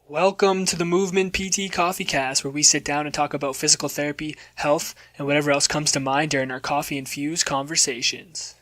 Welcome to the Movement PT Coffee Cast, where we sit down and talk about physical therapy, health, and whatever else comes to mind during our coffee-infused conversations.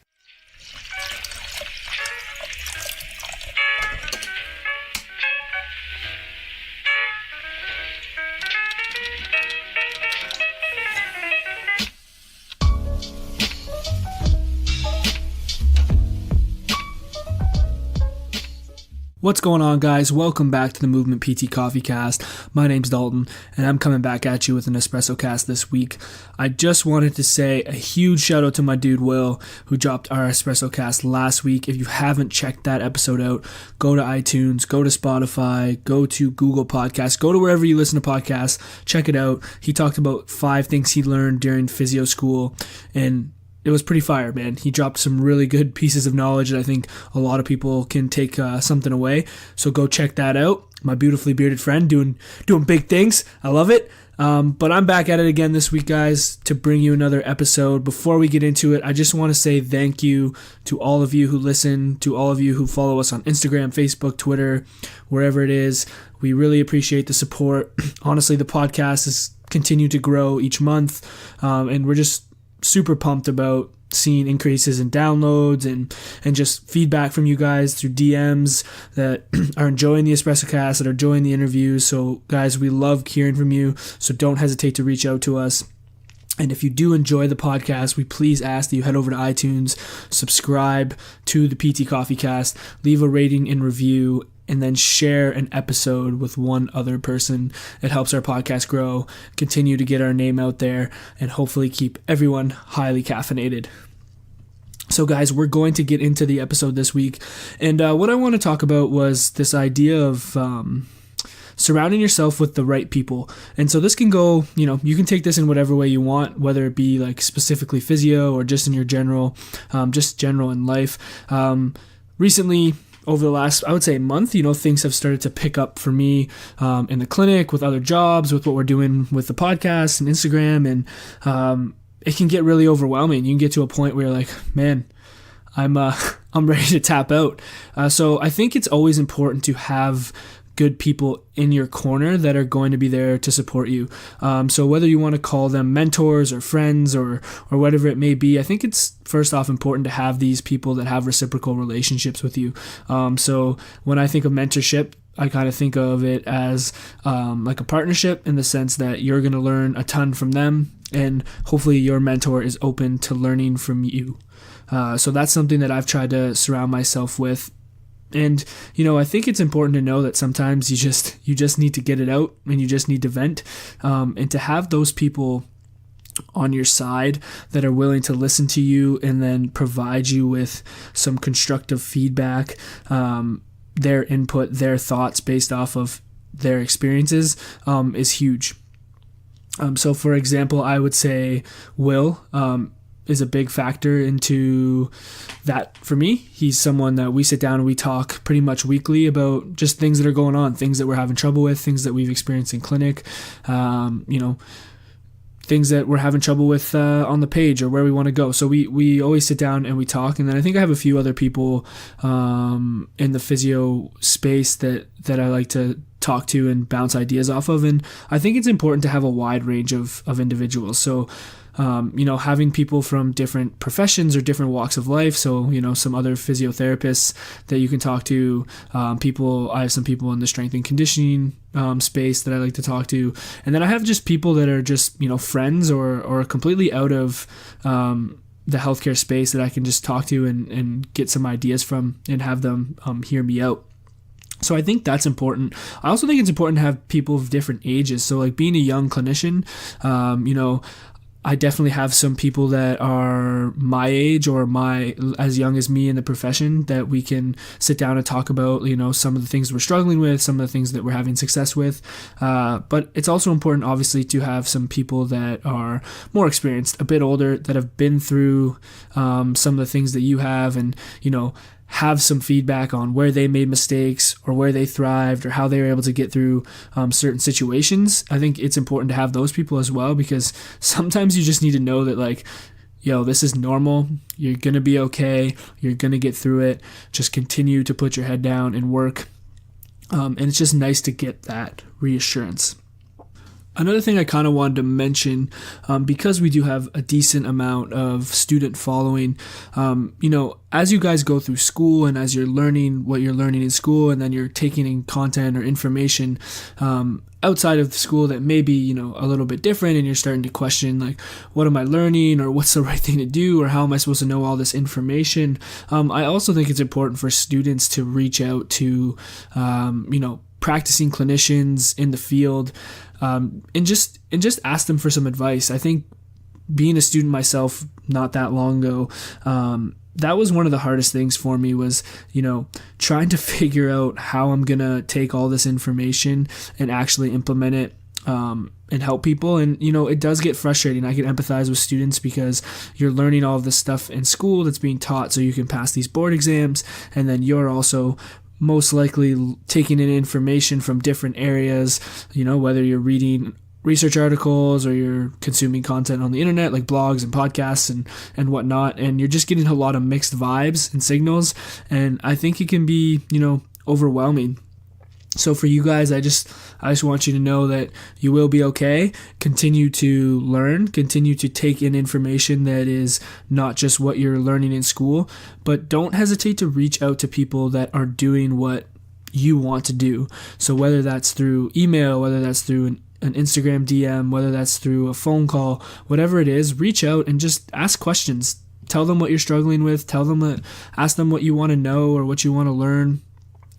What's going on, guys? Welcome back to the Movement PT Coffee Cast. My name's Dalton, and I'm coming back at you with an EspressoCast this week. I just wanted to say a huge shout out to my dude Will, who dropped our EspressoCast last week. If you haven't checked that episode out, go to iTunes, go to Spotify, go to Google Podcasts, go to wherever you listen to podcasts, check it out. He talked about 5 things he learned during physio school, and it was pretty fire, man. He dropped some really good pieces of knowledge that I think a lot of people can take something away. So go check that out. My beautifully bearded friend doing big things. I love it. But I'm back at it again this week, guys, to bring you another episode. Before we get into it, I just want to say thank you to all of you who listen, to all of you who follow us on Instagram, Facebook, Twitter, wherever it is. We really appreciate the support. Honestly, the podcast has continued to grow each month, and we're just super pumped about seeing increases in downloads and just feedback from you guys through DMs that are enjoying the EspressoCast, that are enjoying the interviews. So guys, we love hearing from you, so don't hesitate to reach out to us. And if you do enjoy the podcast, we please ask that you head over to iTunes, subscribe to the PT Coffee Cast, leave a rating and review, and then share an episode with one other person. It helps our podcast grow, continue to get our name out there, and hopefully keep everyone highly caffeinated. So guys, we're going to get into the episode this week. And what I want to talk about was this idea of surrounding yourself with the right people. And so this can go, you can take this in whatever way you want, whether it be like specifically physio or just in your general in life. Recently, over the last, I would say, month, things have started to pick up for me in the clinic, with other jobs, with what we're doing with the podcast and Instagram, and it can get really overwhelming. You can get to a point where you're like, man, I'm ready to tap out. So I think it's always important to have good people in your corner that are going to be there to support you. So whether you want to call them mentors or friends or whatever it may be, I think it's first off important to have these people that have reciprocal relationships with you. So when I think of mentorship, I kind of think of it as like a partnership, in the sense that you're going to learn a ton from them, and hopefully your mentor is open to learning from you. So that's something that I've tried to surround myself with. And, I think it's important to know that sometimes you just need to get it out, and you just need to vent, and to have those people on your side that are willing to listen to you and then provide you with some constructive feedback, their input, their thoughts based off of their experiences, is huge. So for example, I would say Will, is a big factor into that for me. He's someone that we sit down and we talk pretty much weekly about just things that are going on, things that we're having trouble with, things that we've experienced in clinic, things that we're having trouble with on the page or where we want to go. So we always sit down and we talk. And then I think I have a few other people in the physio space that I like to talk to and bounce ideas off of. And I think it's important to have a wide range of individuals. So having people from different professions or different walks of life. So, some other physiotherapists that you can talk to, I have some people in the strength and conditioning space that I like to talk to. And then I have just people that are just, friends or completely out of the healthcare space that I can just talk to and get some ideas from and have them hear me out. So I think that's important. I also think it's important to have people of different ages. So like being a young clinician, I definitely have some people that are my age or as young as me in the profession that we can sit down and talk about, some of the things we're struggling with, some of the things that we're having success with. But it's also important, obviously, to have some people that are more experienced, a bit older, that have been through some of the things that you have, and, have some feedback on where they made mistakes or where they thrived or how they were able to get through certain situations. I think it's important to have those people as well, because sometimes you just need to know that, like, this is normal. You're going to be okay. You're going to get through it. Just continue to put your head down and work. And it's just nice to get that reassurance. Another thing I kind of wanted to mention, because we do have a decent amount of student following, as you guys go through school and as you're learning what you're learning in school, and then you're taking in content or information outside of school that may be, a little bit different, and you're starting to question, like, what am I learning, or what's the right thing to do, or how am I supposed to know all this information? I also think it's important for students to reach out to, practicing clinicians in the field, and just ask them for some advice. I think being a student myself not that long ago, that was one of the hardest things for me was, trying to figure out how I'm going to take all this information and actually implement it and help people. And, it does get frustrating. I can empathize with students because you're learning all of this stuff in school that's being taught so you can pass these board exams, and then you're also most likely taking in information from different areas, whether you're reading research articles or you're consuming content on the internet like blogs and podcasts and whatnot, and you're just getting a lot of mixed vibes and signals, and I think it can be, overwhelming. So for you guys, I just want you to know that you will be okay. Continue to learn, continue to take in information that is not just what you're learning in school, but don't hesitate to reach out to people that are doing what you want to do. So whether that's through email, whether that's through an Instagram DM, whether that's through a phone call, whatever it is, reach out and just ask questions. Tell them what you're struggling with. Ask them what you want to know or what you want to learn.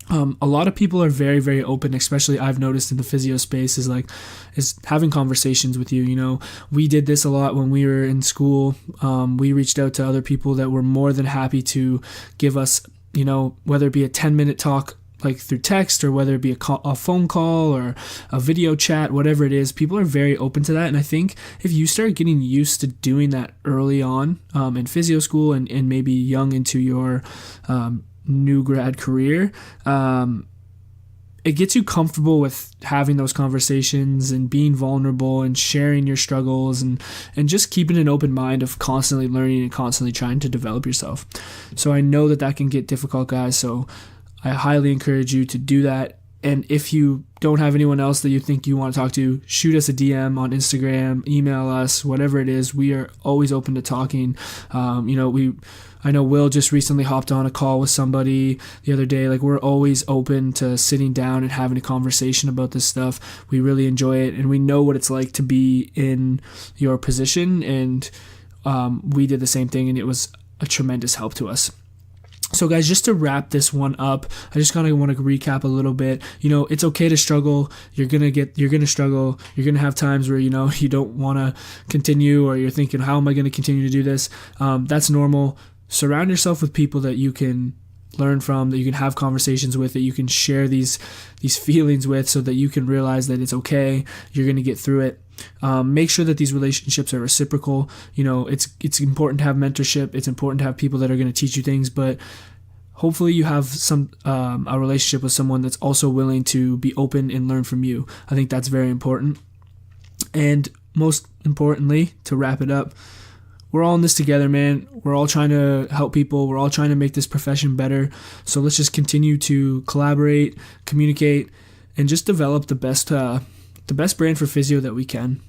A lot of people are very, very open, especially I've noticed in the physio space, is having conversations with you. We did this a lot when we were in school. We reached out to other people that were more than happy to give us, whether it be a 10-minute talk like through text, or whether it be a phone call or a video chat, whatever it is, people are very open to that. And I think if you start getting used to doing that early on in physio school and maybe young into your new grad career, it gets you comfortable with having those conversations and being vulnerable and sharing your struggles and just keeping an open mind of constantly learning and constantly trying to develop yourself. So I know that can get difficult, guys, so I highly encourage you to do that. And if you don't have anyone else that you think you want to talk to, shoot us a DM on Instagram, email us, whatever it is. We are always open to talking. I know Will just recently hopped on a call with somebody the other day. Like, we're always open to sitting down and having a conversation about this stuff. We really enjoy it, and we know what it's like to be in your position. And we did the same thing, and it was a tremendous help to us. So guys, just to wrap this one up, I just kind of want to recap a little bit. It's okay to struggle. You're going to struggle. You're going to have times where, you don't want to continue, or you're thinking, how am I going to continue to do this? That's normal. Surround yourself with people that you can learn from, that you can have conversations with, that you can share these feelings with, so that you can realize that it's okay. You're going to get through it. Make sure that these relationships are reciprocal. It's important to have mentorship. It's important to have people that are going to teach you things, but hopefully you have a relationship with someone that's also willing to be open and learn from you. I think that's very important. And most importantly, to wrap it up, we're all in this together, man. We're all trying to help people. We're all trying to make this profession better. So let's just continue to collaborate, communicate, and just develop the best brand for physio that we can.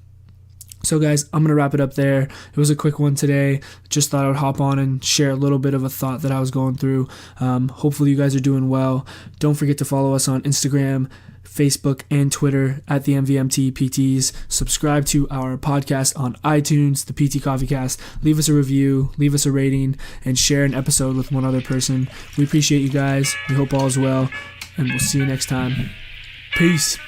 So guys, I'm going to wrap it up there. It was a quick one today. Just thought I would hop on and share a little bit of a thought that I was going through. Hopefully you guys are doing well. Don't forget to follow us on Instagram, Facebook, and Twitter at the MVMT PTs. Subscribe to our podcast on iTunes, the PT Coffee Cast. Leave us a review, leave us a rating, and share an episode with one other person. We appreciate you guys. We hope all is well, and we'll see you next time. Peace.